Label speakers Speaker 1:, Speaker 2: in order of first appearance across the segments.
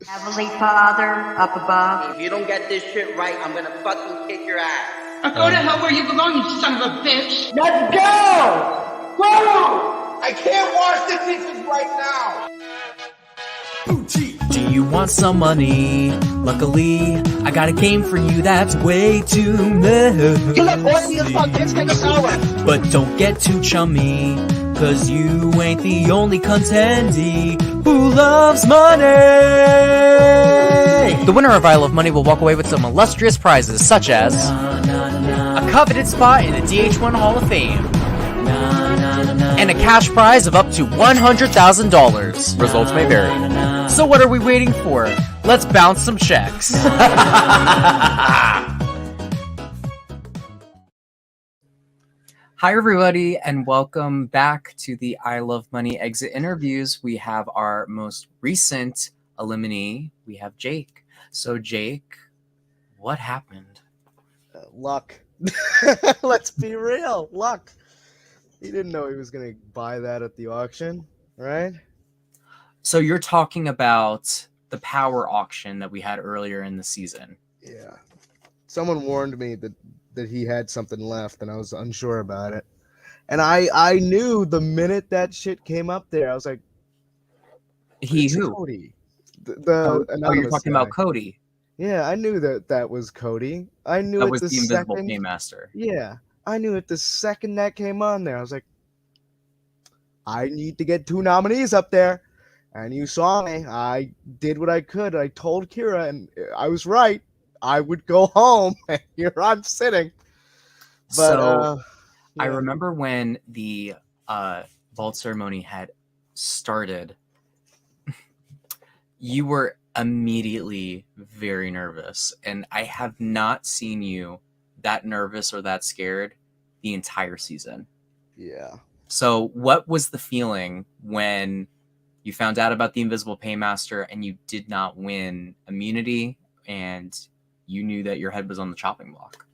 Speaker 1: Heavenly Father, up above.
Speaker 2: If you don't get this shit right, I'm gonna fucking kick your ass.
Speaker 3: Now go to hell where you belong, you son of a bitch!
Speaker 4: Let's go! Go! I can't wash the dishes right now!
Speaker 5: Do you want some money? Luckily, I got a game for you that's way too messy.
Speaker 4: You look oily as fuck, kids, take a shower!
Speaker 5: But don't get too chummy, cause you ain't the only contendee who loves money! The winner of I Love Money will walk away with some illustrious prizes, such as a coveted spot in the DH1 Hall of Fame, and a cash prize of up to $100,000. Results may vary. So what are we waiting for? Let's bounce some checks. Hi everybody, and welcome back to the I Love Money exit interviews. We have our most recent eliminee. We have Jake. So Jake, what happened?
Speaker 6: Luck. Let's be real. Luck. He didn't know he was going to buy that at the auction, right?
Speaker 5: So you're talking about the power auction that we had earlier in the season.
Speaker 6: Yeah. Someone warned me that he had something left, and I was unsure about it. And I knew the minute that shit came up there, I was like,
Speaker 5: He who?
Speaker 6: Cody.
Speaker 5: You're talking about Cody.
Speaker 6: Yeah, I knew that was Cody. I knew
Speaker 5: That
Speaker 6: it
Speaker 5: was
Speaker 6: the
Speaker 5: the Invisible
Speaker 6: second.
Speaker 5: Paymaster.
Speaker 6: Yeah, I knew it the second that came on there. I was like, I need to get 2 nominees up there. And you saw me. I did what I could. I told Kyra, and I was right. I would go home, and here I'm sitting. But
Speaker 5: I
Speaker 6: yeah.
Speaker 5: remember when the vault ceremony had started, you were immediately very nervous, and I have not seen you that nervous or that scared the entire season.
Speaker 6: Yeah.
Speaker 5: So what was the feeling when you found out about the Invisible Paymaster and you did not win immunity and you knew that your head was on the chopping block?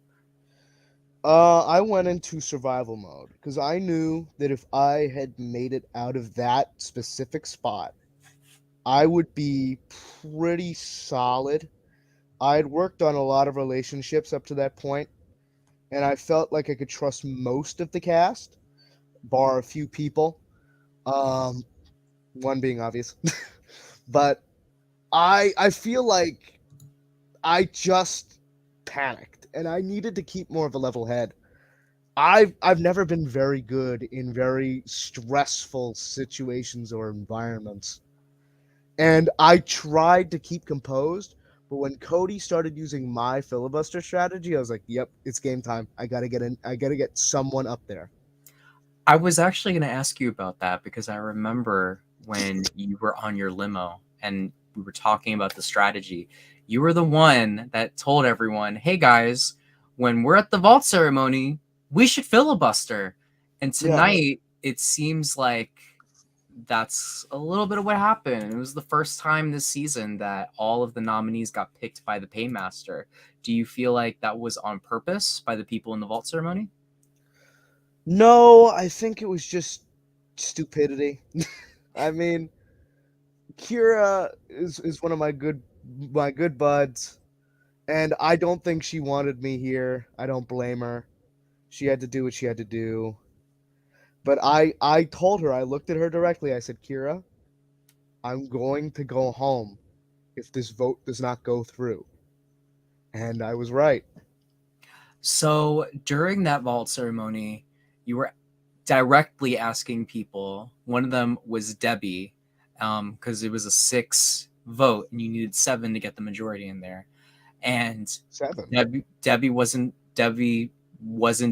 Speaker 6: I went into survival mode because I knew that if I had made it out of that specific spot, I would be pretty solid. I had worked on a lot of relationships up to that point, and I felt like I could trust most of the cast, bar a few people. One being obvious. But I feel like I just panicked, and I needed to keep more of a level head. I've never been very good in very stressful situations or environments. And I tried to keep composed, but when Cody started using my filibuster strategy, I was like, yep, it's game time. I gotta get someone up there.
Speaker 5: I was actually going to ask you about that because I remember when you were on your limo and we were talking about the strategy. You were the one that told everyone, hey guys, when we're at the vault ceremony, we should filibuster. And tonight, it seems like that's a little bit of what happened. It was the first time this season that all of the nominees got picked by the Paymaster. Do you feel like that was on purpose by the people in the vault ceremony?
Speaker 6: No, I think it was just stupidity. I mean, Kyra is one of my good buds, and I don't think she wanted me here. I don't blame her. She had to do what she had to do. But I told her, I looked at her directly. I said, Kyra, I'm going to go home if this vote does not go through. And I was right.
Speaker 5: So during that vault ceremony, you were directly asking people. One of them was Debbie, because it was a 6 vote and you needed 7 to get the majority in there. And
Speaker 6: 7.
Speaker 5: Debbie wasn't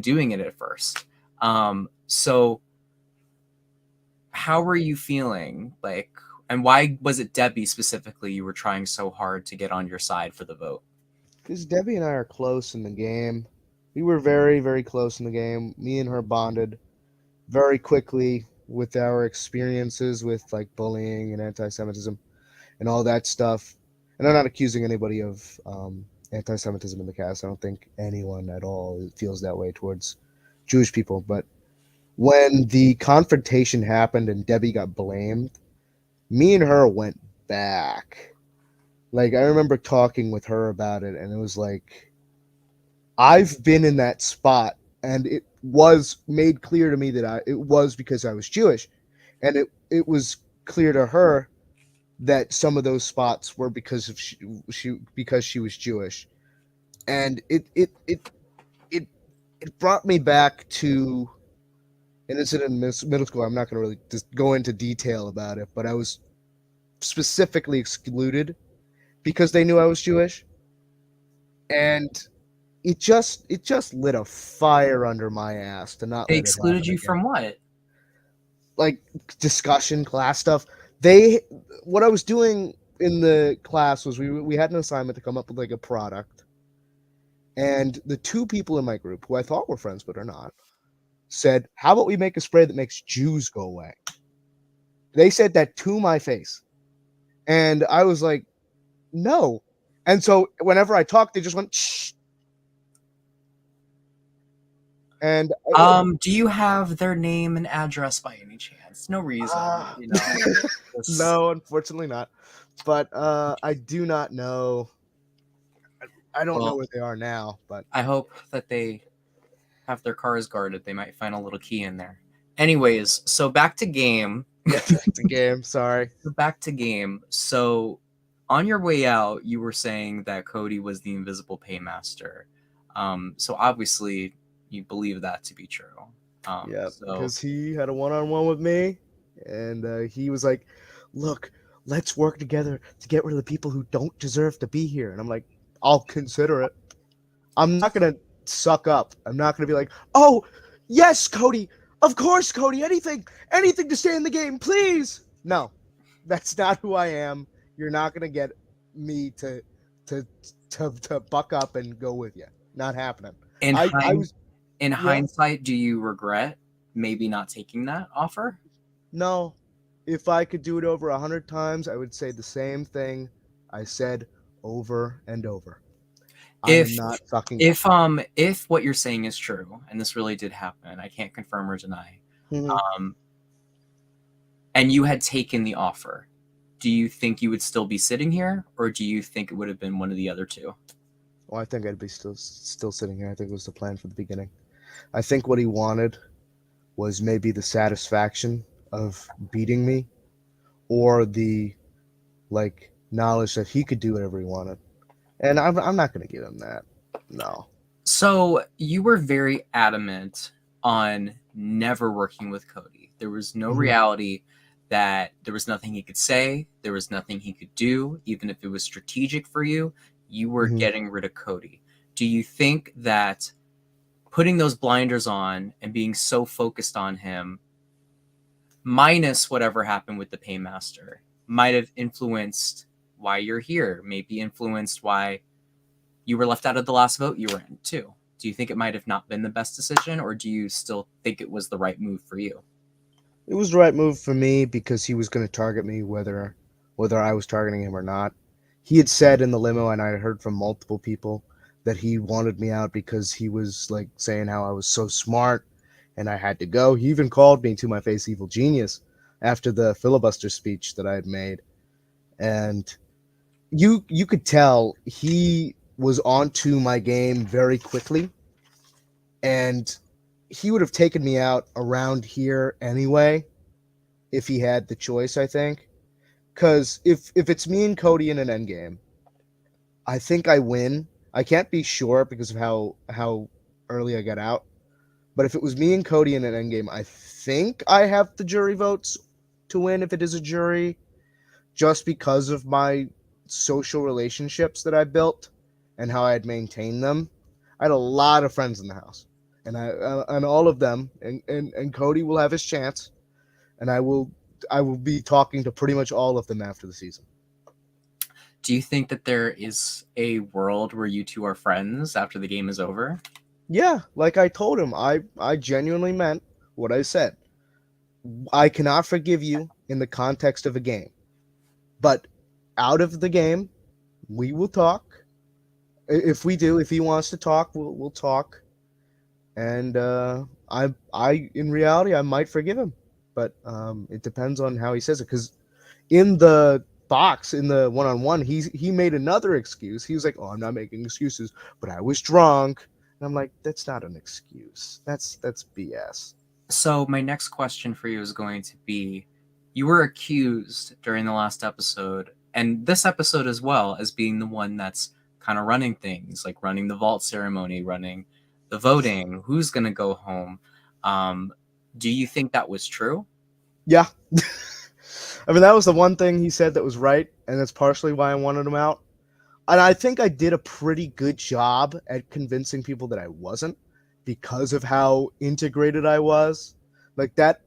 Speaker 5: doing it at first. So how were you feeling? Like, and why was it Debbie specifically you were trying so hard to get on your side for the vote?
Speaker 6: Because Debbie and I are close in the game. We were very, very close in the game. Me and her bonded very quickly with our experiences with like bullying and anti-Semitism and all that stuff. And I'm not accusing anybody of anti-Semitism in the cast. I don't think anyone at all feels that way towards Jewish people. But when the confrontation happened and Debbie got blamed, me and her went back. Like, I remember talking with her about it, and it was like, I've been in that spot, and it was made clear to me that it was because I was Jewish, and it was clear to her that some of those spots were because of because she was Jewish, and it brought me back to an incident in middle school. I'm not going to really just go into detail about it, but I was specifically excluded because they knew I was Jewish, and it just lit a fire under my ass to not
Speaker 5: They
Speaker 6: let it
Speaker 5: excluded
Speaker 6: happen
Speaker 5: you
Speaker 6: again.
Speaker 5: from what?
Speaker 6: Like discussion, class stuff. What I was doing in the class was we had an assignment to come up with like a product, and the two people in my group who I thought were friends but are not said, "How about we make a spray that makes Jews go away?" They said that to my face, and I was like, "No." And so whenever I talked, they just went, "Shh." And
Speaker 5: Do you have their name and address by any chance? No reason, you know. Just,
Speaker 6: no, unfortunately not. But I do not know. I don't know
Speaker 5: well,
Speaker 6: where they are now, but
Speaker 5: I hope that they have their cars guarded. They might find a little key in there. Anyways, so back to game.
Speaker 6: yeah, it's a game. Sorry.
Speaker 5: Back to game. So on your way out, you were saying that Cody was the invisible paymaster. So obviously you believe that to be true.
Speaker 6: Yeah,
Speaker 5: So
Speaker 6: because he had a one-on-one with me, and he was like, "Look, let's work together to get rid of the people who don't deserve to be here." And I'm like, "I'll consider it. I'm not gonna suck up. I'm not gonna be like, oh, yes, Cody, of course, Cody, anything to stay in the game, please." No, that's not who I am. You're not gonna get me to to buck up and go with you. Not happening.
Speaker 5: in
Speaker 6: I was
Speaker 5: in
Speaker 6: yeah.
Speaker 5: hindsight, do you regret maybe not taking that offer?
Speaker 6: No, if I could do it over 100 times, I would say the same thing I said over and over. I
Speaker 5: If
Speaker 6: am not sucking up.
Speaker 5: if what you're saying is true, and this really did happen, I can't confirm or deny.
Speaker 6: Mhm.
Speaker 5: Um, and you had taken the offer, do you think you would still be sitting here, or do you think it would have been one of the other two?
Speaker 6: Well, I think I'd be still sitting here. I think it was the plan from the beginning. I think what he wanted was maybe the satisfaction of beating me, or the like knowledge that he could do whatever he wanted. And I'm not going to give him that. No.
Speaker 5: So you were very adamant on never working with Cody. There was no
Speaker 6: Mhm.
Speaker 5: reality that there was nothing he could say, there was nothing he could do, even if it was strategic for you. You were
Speaker 6: Mhm.
Speaker 5: getting rid of Cody. Do you think that putting those blinders on and being so focused on him, minus whatever happened with the Paymaster, might have influenced why you're here? Maybe influenced why you were left out of the last vote you were in too. Do you think it might have not been the best decision, or do you still think it was the right move for you?
Speaker 6: It was the right move for me because he was going to target me whether I was targeting him or not. He had said in the limo, and I had heard from multiple people, that he wanted me out because he was like saying how I was so smart and I had to go. He even called me to my face evil genius after the filibuster speech that I had made. And you could tell he was onto my game very quickly, and he would have taken me out around here anyway if he had the choice, I think. Because if it's me and Cody in an endgame, I think I win. I can't be sure because of how early I got out. But if it was me and Cody in an endgame, I think I have the jury votes to win if it is a jury, just because of my social relationships that I built and how I had maintained them. I had a lot of friends in the house, and all of them, and Cody will have his chance, and I will be talking to pretty much all of them after the season.
Speaker 5: Do you think that there is a world where you two are friends after the game is over?
Speaker 6: Yeah, like I told him, I genuinely meant what I said. I cannot forgive you in the context of a game, but out of the game, we will talk. If he wants to talk, we'll talk. And I in reality, I might forgive him, but it depends on how he says it. Because in the box in the one-on-one, he made another excuse. He was like, "Oh, I'm not making excuses, but I was drunk." And I'm like, "That's not an excuse. That's BS."
Speaker 5: So my next question for you is going to be, you were accused during the last episode and this episode as well as being the one that's kind of running things, like running the vault ceremony, running the voting, who's going to go home. Do you think that was true?
Speaker 6: Yeah. I mean, that was the one thing he said that was right, and that's partially why I wanted him out. And I think I did a pretty good job at convincing people that I wasn't, because of how integrated I was. Like that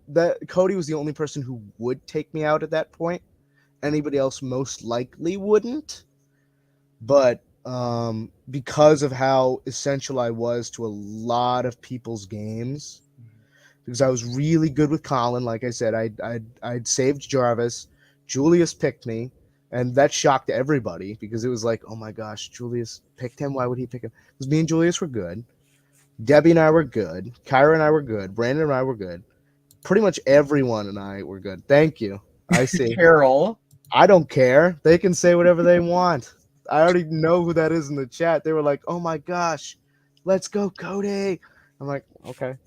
Speaker 6: Cody was the only person who would take me out at that point. Anybody else most likely wouldn't. But because of how essential I was to a lot of people's games, because I was really good with Colin. Like I said, I'd saved Jarvis. Julius picked me, and that shocked everybody because it was like, oh my gosh, Julius picked him. Why would he pick him? Because me and Julius were good. Debbie and I were good. Kyra and I were good. Brandon and I were good. Pretty much everyone and I were good. Thank you. I see.
Speaker 5: Carol.
Speaker 6: I don't care. They can say whatever they want. I already know who that is in the chat. They were like, oh my gosh, let's go, Cody. I'm like, okay.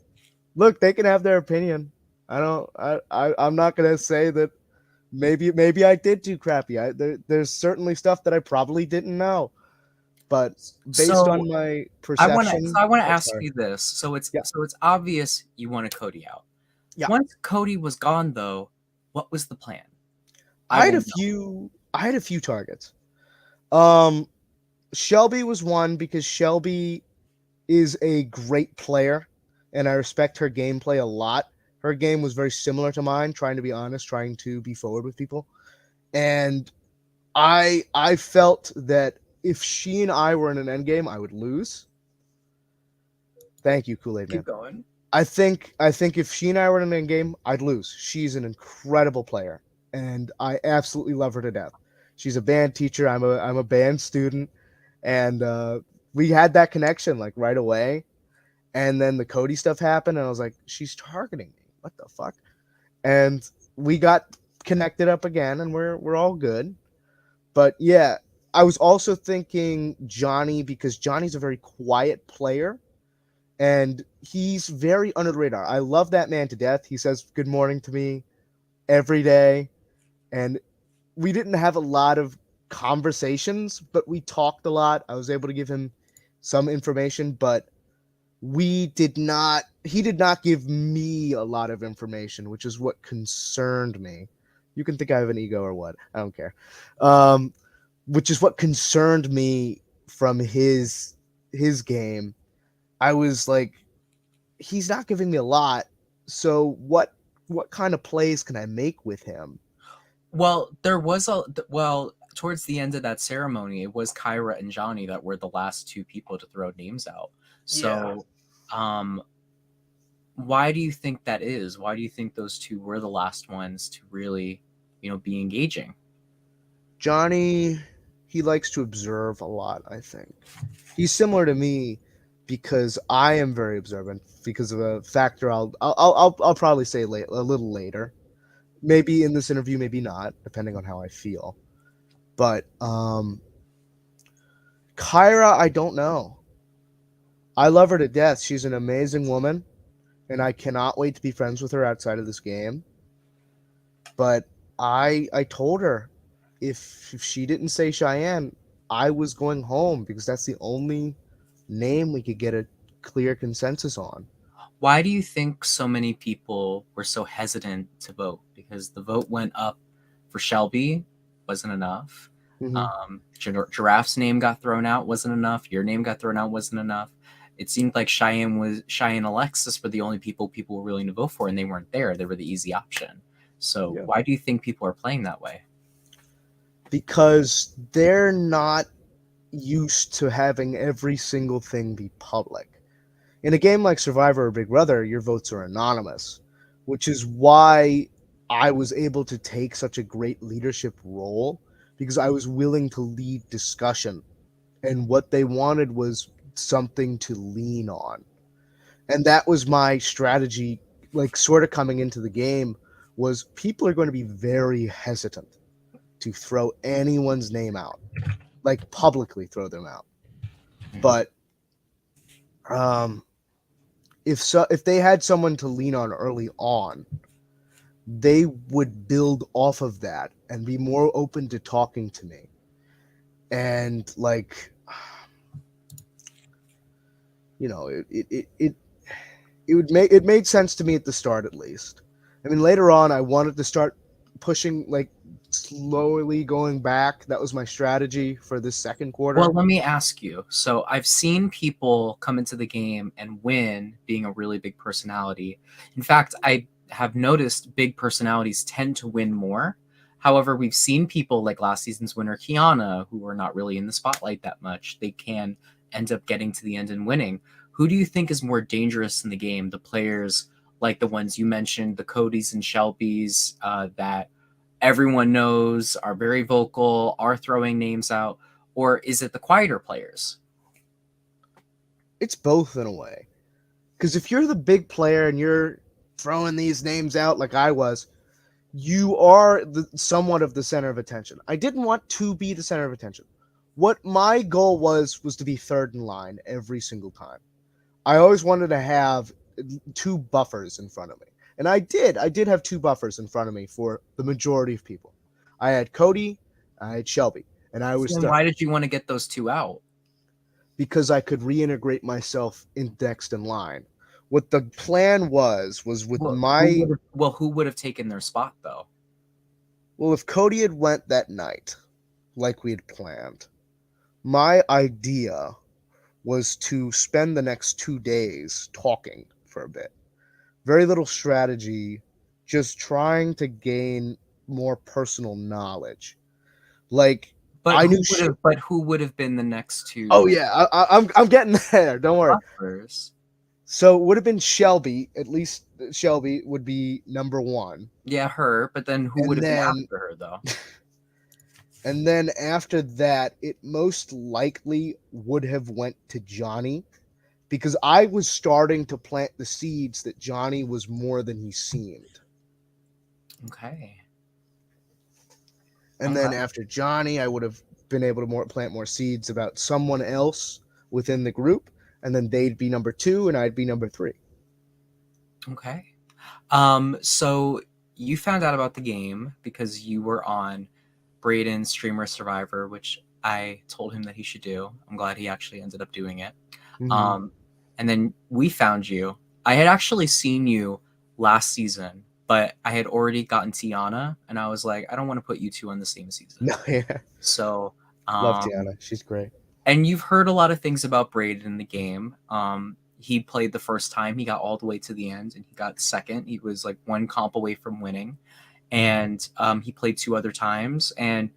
Speaker 6: Look, they can have their opinion. I'm not gonna say that maybe I did do crappy. There's certainly stuff that I probably didn't know. But based on my perception,
Speaker 5: I want to ask you this. So it's obvious you wanted Cody out.
Speaker 6: Yeah.
Speaker 5: Once Cody was gone, though, what was the plan?
Speaker 6: I had a few targets. Shelby was one because Shelby is a great player, and I respect her gameplay a lot. Her game was very similar to mine, trying to be honest, trying to be forward with people. And I felt that if she and I were in an endgame, I would lose. Thank you, Kool-Aid Man.
Speaker 5: Keep going.
Speaker 6: I think if she and I were in an endgame, I'd lose. She's an incredible player, and I absolutely love her to death. She's a band teacher. I'm a band student, and we had that connection like right away. And then the Cody stuff happened, and I was like, she's targeting me. What the fuck? And we got connected up again, and we're all good. But yeah, I was also thinking Johnny, because Johnny's a very quiet player, and he's very under the radar. I love that man to death. He says good morning to me every day, and we didn't have a lot of conversations, but we talked a lot. I was able to give him some information, but he did not give me a lot of information, which is what concerned me. You can think I have an ego or what. I don't care. Which is what concerned me from his game. I was like, he's not giving me a lot. So what kind of plays can I make with him?
Speaker 5: Well, towards the end of that ceremony, it was Kyra and Johnny that were the last two people to throw names out. So, why do you think that is? Why do you think those two were the last ones to really, be engaging?
Speaker 6: Johnny, he likes to observe a lot, I think. He's similar to me because I am very observant because of a factor I'll probably say a little later. Maybe in this interview, maybe not, depending on how I feel. But Kyra, I don't know. I love her to death. She's an amazing woman, and I cannot wait to be friends with her outside of this game. But I told her if she didn't say Cheyenne, I was going home because that's the only name we could get a clear consensus on.
Speaker 5: Why do you think so many people were so hesitant to vote? Because the vote went up for Shelby, wasn't enough.
Speaker 6: Mm-hmm.
Speaker 5: Giraffe's name got thrown out, wasn't enough. Your name got thrown out, wasn't enough. It seemed like Cheyenne and Alexis were the only people were willing to vote for, and they weren't there. They were the easy option. So why do you think people are playing that way?
Speaker 6: Because they're not used to having every single thing be public. In a game like Survivor or Big Brother, your votes are anonymous, which is why I was able to take such a great leadership role, because I was willing to lead discussion, and what they wanted was something to lean on. And that was my strategy, like sort of coming into the game, was people are going to be very hesitant. to throw anyone's name out, like publicly throw them out. But if they had someone to lean on early on, they would build off of that and be more open to talking to me. And like, you know, it made sense to me at the start, at least. I mean, later on, I wanted to start pushing, like slowly going back. That was my strategy for this second quarter.
Speaker 5: Well, let me ask you. So I've seen people come into the game and win being a really big personality. In fact, I have noticed big personalities tend to win more. However, we've seen people like last season's winner, Kiana, who are not really in the spotlight that much. They can end up getting to the end and winning. Who do you think is more dangerous in the game? The players like the ones you mentioned, the Codys and Shelbys that everyone knows, are very vocal, are throwing names out, or is it the quieter players?
Speaker 6: It's both in a way. Because if you're the big player and you're throwing these names out like I was, you are somewhat of the center of attention. I didn't want to be the center of attention. What my goal was to be third in line every single time. I always wanted to have 2 buffers in front of me. And I did. I did have 2 buffers in front of me for the majority of people. I had Cody, I had Shelby, and I was.
Speaker 5: Then why did you want to get those 2 out?
Speaker 6: Because I could reintegrate myself in next in line. What the plan was with
Speaker 5: who would have taken their spot though?
Speaker 6: Well, if Cody had went that night, like we had planned, my idea was to spend the next 2 days talking for a bit. Very little strategy, just trying to gain more personal knowledge. Like,
Speaker 5: but
Speaker 6: I knew
Speaker 5: who would have been the next 2?
Speaker 6: Oh yeah, I'm getting there. Don't worry.
Speaker 5: Buffers.
Speaker 6: So it would have been Shelby. At least Shelby would be number 1.
Speaker 5: Yeah, her. But then who would have been after her though?
Speaker 6: And then after that, it most likely would have went to Johnny, because I was starting to plant the seeds that Johnny was more than he seemed.
Speaker 5: Okay.
Speaker 6: And then after Johnny, I would have been able to plant more seeds about someone else within the group, and then they'd be number 2 and I'd be number 3.
Speaker 5: Okay. So you found out about the game because you were on Braden's Streamer Survivor, which I told him that he should do. I'm glad he actually ended up doing it.
Speaker 6: Mm-hmm.
Speaker 5: And then we found you. I had actually seen you last season, but I had already gotten Tiana, and I was like, I don't want to put you 2 on the same season.
Speaker 6: No, yeah.
Speaker 5: So
Speaker 6: love Tiana. She's great.
Speaker 5: And you've heard a lot of things about Braden in the game. He played the first time. He got all the way to the end, and he got second. He was like 1 comp away from winning. And he played 2 other times, and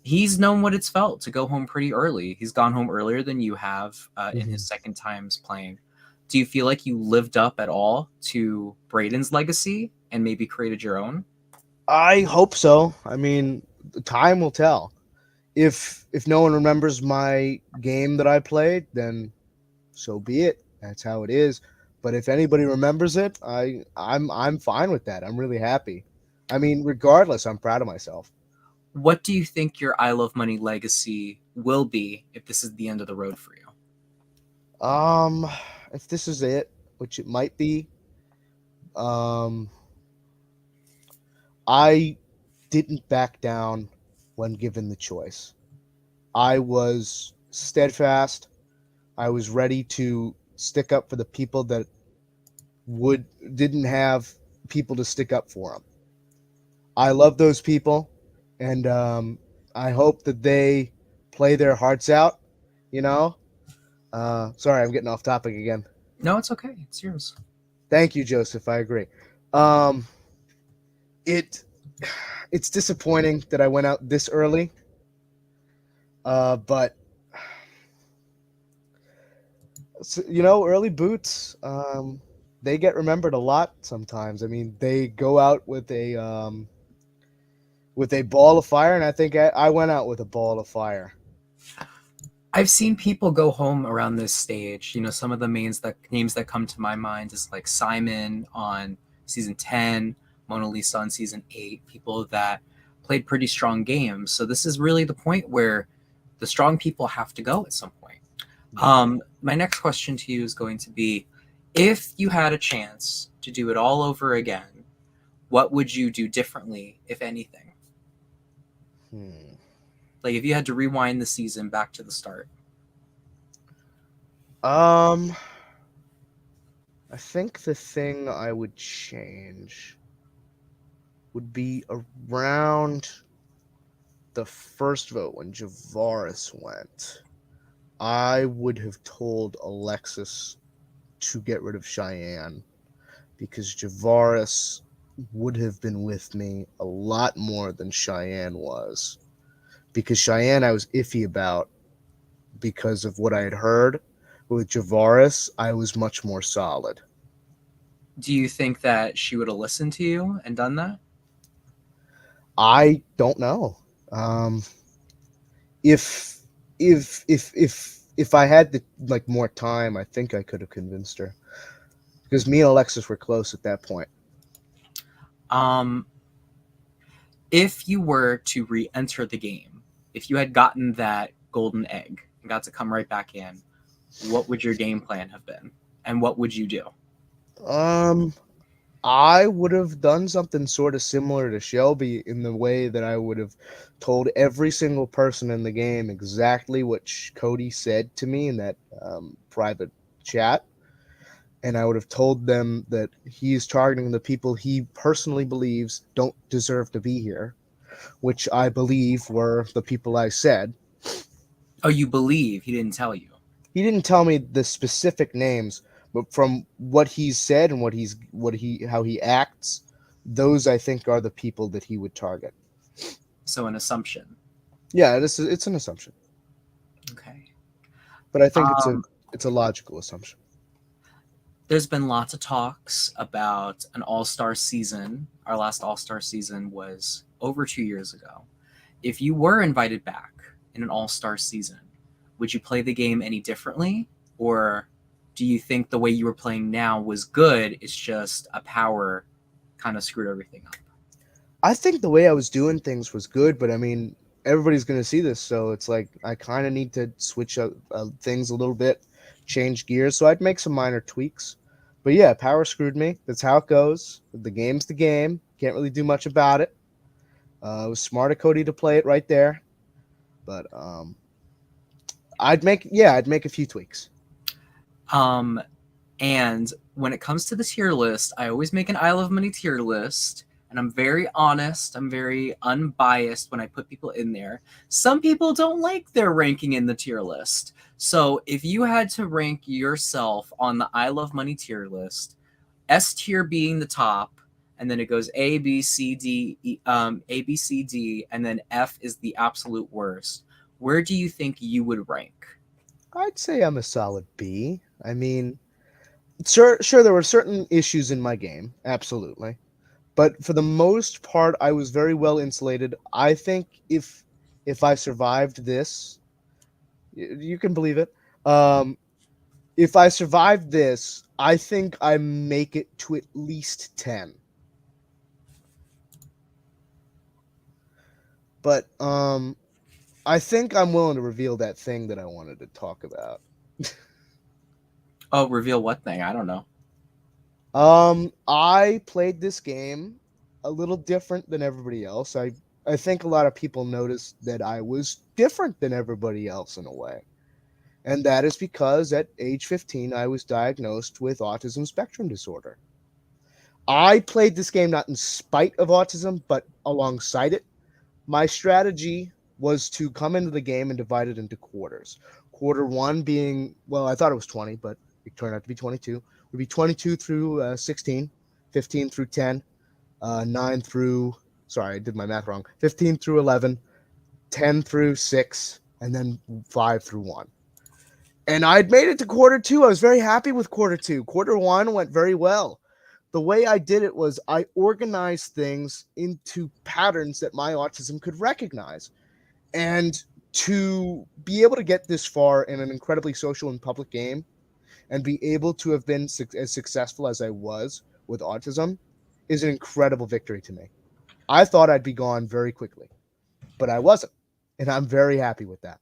Speaker 5: he's known what it's felt to go home pretty early. He's gone home earlier than you have in his second times playing. Do you feel like you lived up at all to Bradens Legacy and maybe created your own?
Speaker 6: I hope so. I mean, time will tell. If no one remembers my game that I played, then so be it. That's how it is. But if anybody remembers it, I'm fine with that. I'm really happy. I mean, regardless, I'm proud of myself.
Speaker 5: What do you think your I Love Money legacy will be if this is the end of the road for you?
Speaker 6: If this is it, which it might be, I didn't back down when given the choice. I was steadfast. I was ready to stick up for the people that didn't have people to stick up for them. I love those people, and I hope that they play their hearts out, you know? Sorry, I'm getting off topic again.
Speaker 5: No, it's okay. It's yours.
Speaker 6: Thank you, Joseph. I agree. It's disappointing that I went out this early, but you know, early boots, they get remembered a lot sometimes. I mean, they go out with a ball of fire, and I think I went out with a ball of fire.
Speaker 5: I've seen people go home around this stage. You know, some of the names that come to my mind is like Simon on season 10, Mona Lisa on season 8, people that played pretty strong games. So this is really the point where the strong people have to go at some point. My next question to you is going to be, if you had a chance to do it all over again, what would you do differently, if anything? Like if you had to rewind the season back to the start.
Speaker 6: I think the thing I would change would be around the first vote when Javaris went. I would have told Alexis to get rid of Cheyenne because Javaris would have been with me a lot more than Cheyenne was. Because Cheyenne I was iffy about because of what I had heard. With Javaris, I was much more solid.
Speaker 5: Do you think that she would have listened to you and done that?
Speaker 6: I don't know. If I had more time, I think I could have convinced her. Because me and Alexis were close at that point.
Speaker 5: If you were to re-enter the game, if you had gotten that golden egg and got to come right back in, what would your game plan have been? And what would you do?
Speaker 6: I would have done something sort of similar to Shelby in the way that I would have told every single person in the game exactly what Cody said to me in that private chat. And I would have told them that he's targeting the people he personally believes don't deserve to be here, which I believe were the people I said.
Speaker 5: Oh, you believe he didn't tell you?
Speaker 6: He didn't tell me the specific names, but from what he's said and how he acts, those I think are the people that he would target.
Speaker 5: So an assumption.
Speaker 6: Yeah, it's an assumption.
Speaker 5: Okay.
Speaker 6: But I think it's a logical assumption.
Speaker 5: There's been lots of talks about an All-Star season. Our last All-Star season was over 2 years ago. If you were invited back in an All-Star season, would you play the game any differently? Or do you think the way you were playing now was good? It's just a power kind of screwed everything up.
Speaker 6: I think the way I was doing things was good, but I mean, everybody's going to see this, so it's like I kind of need to switch up things a little bit, change gears. So I'd make some minor tweaks. But yeah, power screwed me. That's how it goes. The game's the game. Can't really do much about it. It was smart of Cody to play it right there. But I'd make a few tweaks.
Speaker 5: And when it comes to the tier list, I always make an I Love Money tier list, and I'm very honest. I'm very unbiased when I put people in there. Some people don't like their ranking in the tier list. So if you had to rank yourself on the I Love Money tier list, S tier being the top, and then it goes A, B, C, D, A, B, C, D, and then F is the absolute worst. Where do you think you would rank?
Speaker 6: I'd say I'm a solid B. I mean, sure, there were certain issues in my game, absolutely. But for the most part, I was very well insulated. I think if I survived this, you can believe it. If I survived this, I think I make it to at least 10. But I think I'm willing to reveal that thing that I wanted to talk about.
Speaker 5: Oh, reveal what thing? I don't know.
Speaker 6: I played this game a little different than everybody else. I think a lot of people noticed that I was different than everybody else in a way. And that is because at age 15, I was diagnosed with autism spectrum disorder. I played this game not in spite of autism, but alongside it. My strategy was to come into the game and divide it into quarters. Quarter one being, well, I thought it was 20, but it turned out to be 22. It would be 22 through 16, 15 through 10, 9 through, sorry, I did my math wrong, 15 through 11, 10 through 6, and then 5 through 1. And I'd made it to quarter two. I was very happy with quarter two. Quarter one went very well. The way I did it was I organized things into patterns that my autism could recognize. And to be able to get this far in an incredibly social and public game and be able to have been as successful as I was with autism is an incredible victory to me. I thought I'd be gone very quickly, but I wasn't, and I'm very happy with that.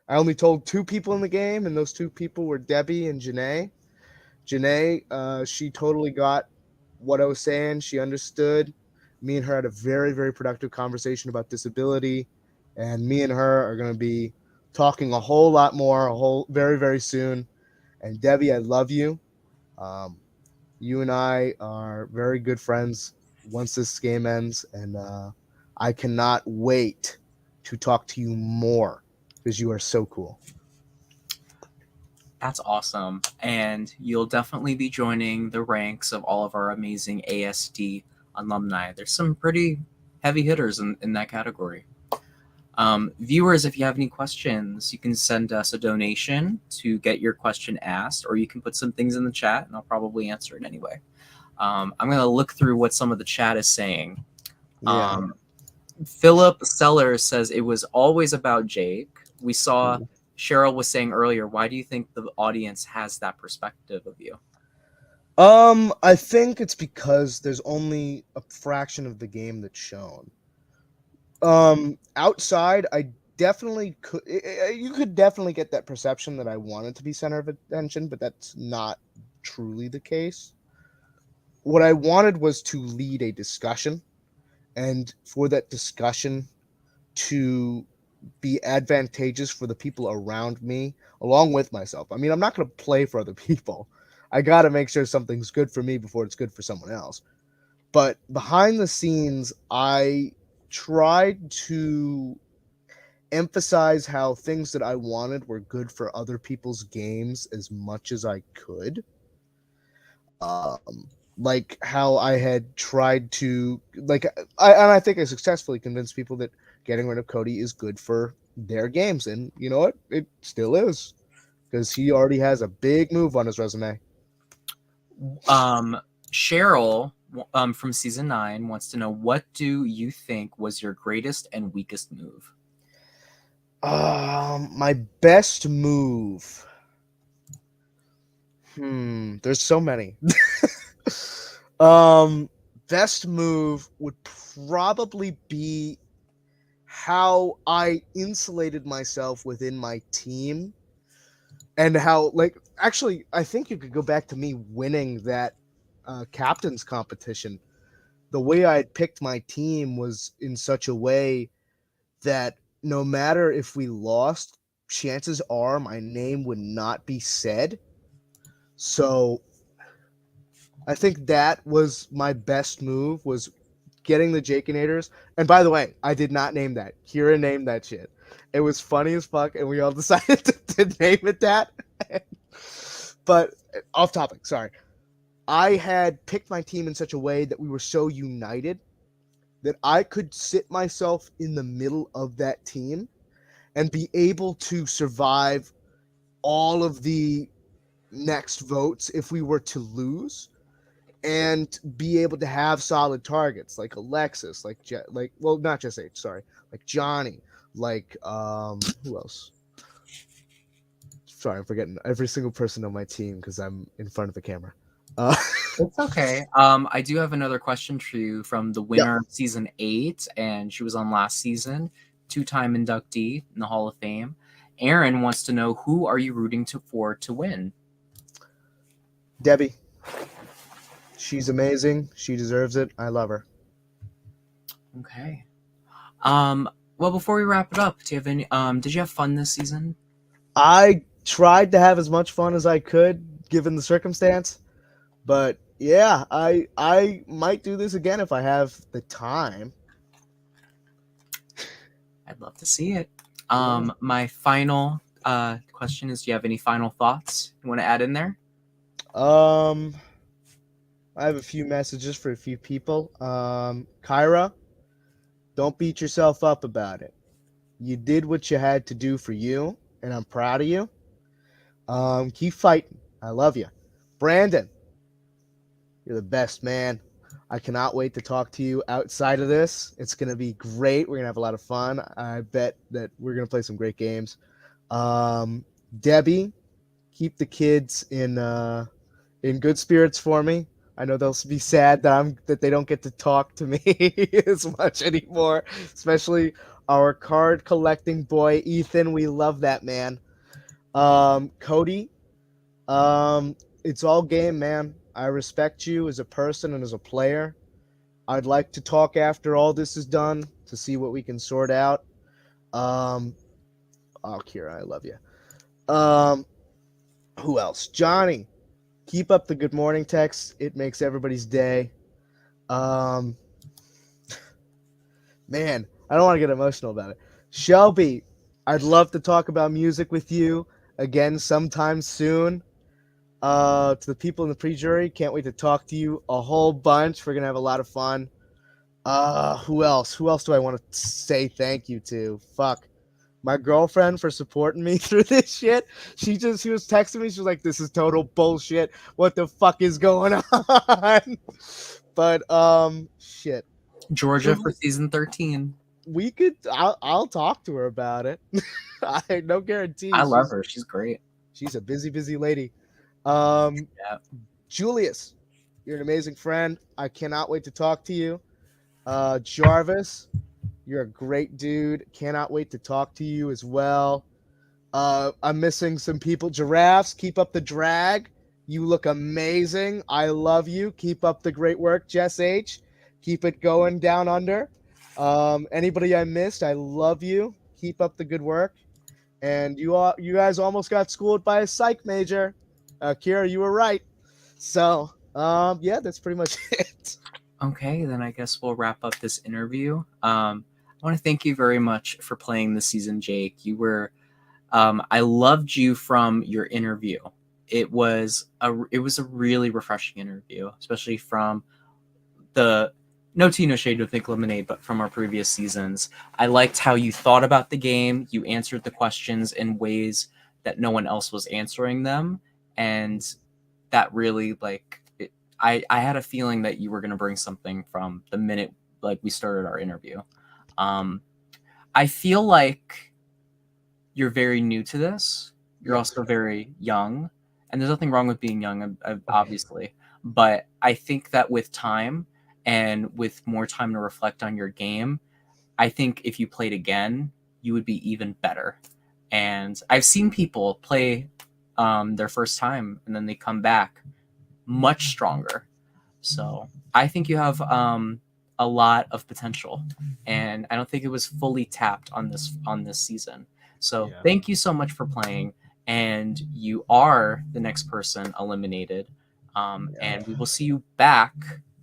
Speaker 6: I only told 2 people in the game, and those 2 people were Debbie and Janae. Janae, she totally got what I was saying. She understood. Me and her had a very, very productive conversation about disability, and me and her are going to be talking a whole lot more, very, very soon. And Debbie, I love you. You and I are very good friends once this game ends, and I cannot wait to talk to you more because you are so cool.
Speaker 5: That's awesome. And you'll definitely be joining the ranks of all of our amazing ASD alumni. There's some pretty heavy hitters in that category. Viewers, if you have any questions, you can send us a donation to get your question asked, or you can put some things in the chat and I'll probably answer it anyway. I'm going to look through what some of the chat is saying.
Speaker 6: Yeah.
Speaker 5: Philip Sellers says it was always about Jake. We saw Cheryl was saying earlier, why do you think the audience has that perspective of you?
Speaker 6: I think it's because there's only a fraction of the game that's shown. Outside, I definitely could. You could definitely get that perception that I wanted to be center of attention, but that's not truly the case. What I wanted was to lead a discussion, and for that discussion to be advantageous for the people around me, along with myself. I mean, I'm not going to play for other people. I got to make sure something's good for me before it's good for someone else. But behind the scenes, I tried to emphasize how things that I wanted were good for other people's games as much as I could. Like how I had tried to, and I think I successfully convinced people that getting rid of Cody is good for their games, and you know what? It still is, because he already has a big move on his resume.
Speaker 5: Cheryl from season 9 wants to know, what do you think was your greatest and weakest move?
Speaker 6: My best move. There's so many. Best move would probably be how I insulated myself within my team, and how, actually, I think you could go back to me winning that captain's competition. The way I had picked my team was in such a way that no matter if we lost, chances are my name would not be said. So I think that was my best move, was getting the Jakenators. And by the way, I did not name that. Kyra named that shit. It was funny as fuck, and we all decided to name it that. But off topic, sorry. I had picked my team in such a way that we were so united that I could sit myself in the middle of that team and be able to survive all of the next votes if we were to lose, and be able to have solid targets like Alexis, not just H, sorry, like Johnny, who else? Sorry, I'm forgetting every single person on my team because I'm in front of the camera.
Speaker 5: It's okay. I do have another question for you from the winner of season 8, and she was on last season, 2-time inductee in the Hall of Fame. Aaron wants to know, who are you rooting for to win?
Speaker 6: Debbie. She's amazing. She deserves it. I love her.
Speaker 5: Okay. Well, before we wrap it up, do you have any? Did you have fun this season?
Speaker 6: I tried to have as much fun as I could, given the circumstance. But yeah, I might do this again if I have the time.
Speaker 5: I'd love to see it. My final question is, do you have any final thoughts you want to add in there?
Speaker 6: I have a few messages for a few people. Kyra, don't beat yourself up about it. You did what you had to do for you, and I'm proud of you. Keep fighting. I love you. Brandon, you're the best, man. I cannot wait to talk to you outside of this. It's going to be great. We're going to have a lot of fun. I bet that we're going to play some great games. Debbie, keep the kids in good spirits for me. I know they'll be sad that they don't get to talk to me as much anymore, especially our card collecting boy Ethan. We love that man. Cody, it's all game, man. I respect you as a person and as a player. I'd like to talk after all this is done to see what we can sort out. Oh, Kyra, I love you. Who else? Johnny, keep up the good morning texts. It makes everybody's day. Man, I don't want to get emotional about it. Shelby, I'd love to talk about music with you again sometime soon. To the people in the pre-jury, can't wait to talk to you a whole bunch. We're gonna have a lot of fun. Who else? Who else do I want to say thank you to? Fuck. My girlfriend for supporting me through this shit. She was texting me. She was like, "This is total bullshit. What the fuck is going on?" But shit.
Speaker 5: Georgia for season 13.
Speaker 6: We could. I'll talk to her about it. I no guarantee.
Speaker 5: I love her. She's great.
Speaker 6: She's a busy lady.
Speaker 5: Yeah.
Speaker 6: Julius, you're an amazing friend. I cannot wait to talk to you. Jarvis, you're a great dude. Cannot wait to talk to you as well. I'm missing some people. Giraffes, keep up the drag. You look amazing. I love you. Keep up the great work, Jess H. Keep it going down under. Anybody I missed, I love you. Keep up the good work. And you guys almost got schooled by a psych major. Kyra, you were right. So, yeah, that's pretty much it.
Speaker 5: Okay, then I guess we'll wrap up this interview. I want to thank you very much for playing this season, Jake. You were, I loved you from your interview. It was a really refreshing interview, especially from the no tea, no shade, no think lemonade, but from our previous seasons. I liked how you thought about the game. You answered the questions in ways that no one else was answering them, and that really I had a feeling that you were going to bring something from the minute we started our interview. I feel like you're very new to this. You're also very young, and there's nothing wrong with being young, obviously. But I think that with time and with more time to reflect on your game, I think if you played again, you would be even better. And I've seen people play their first time and then they come back much stronger. So I think you have a lot of potential, and I don't think it was fully tapped on this season. So Thank you so much for playing, and you are the next person eliminated. And we will see you back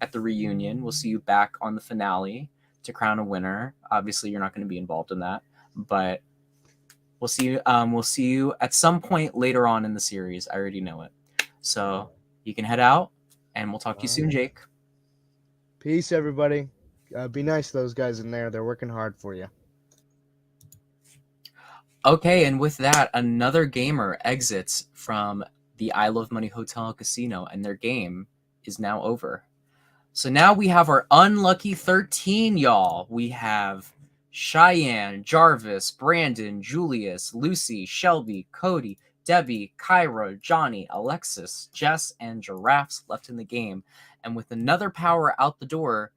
Speaker 5: at the reunion. We'll see you back on the finale to crown a winner. Obviously, you're not going to be involved in that, but we'll see you. We'll see you at some point later on in the series. I already know it. So you can head out, and we'll talk to you soon, Jake.
Speaker 6: Peace, everybody. Be nice to those guys in there. They're working hard for you.
Speaker 5: Okay, and with that, another gamer exits from the I Love Money Hotel and Casino, and their game is now over. So now we have our unlucky 13, y'all. We have Cheyenne, Jarvis, Brandon, Julius, Lucy, Shelby, Cody, Debbie, Kyra, Johnny, Alexis, Jess, and Giraffes left in the game. And with another power out the door,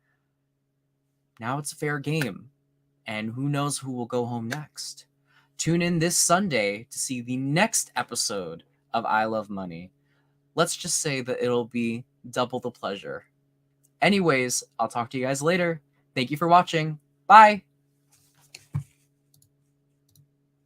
Speaker 5: now it's a fair game. And who knows who will go home next. Tune in this Sunday to see the next episode of I Love Money. Let's just say that it'll be double the pleasure. Anyways, I'll talk to you guys later. Thank you for watching. Bye!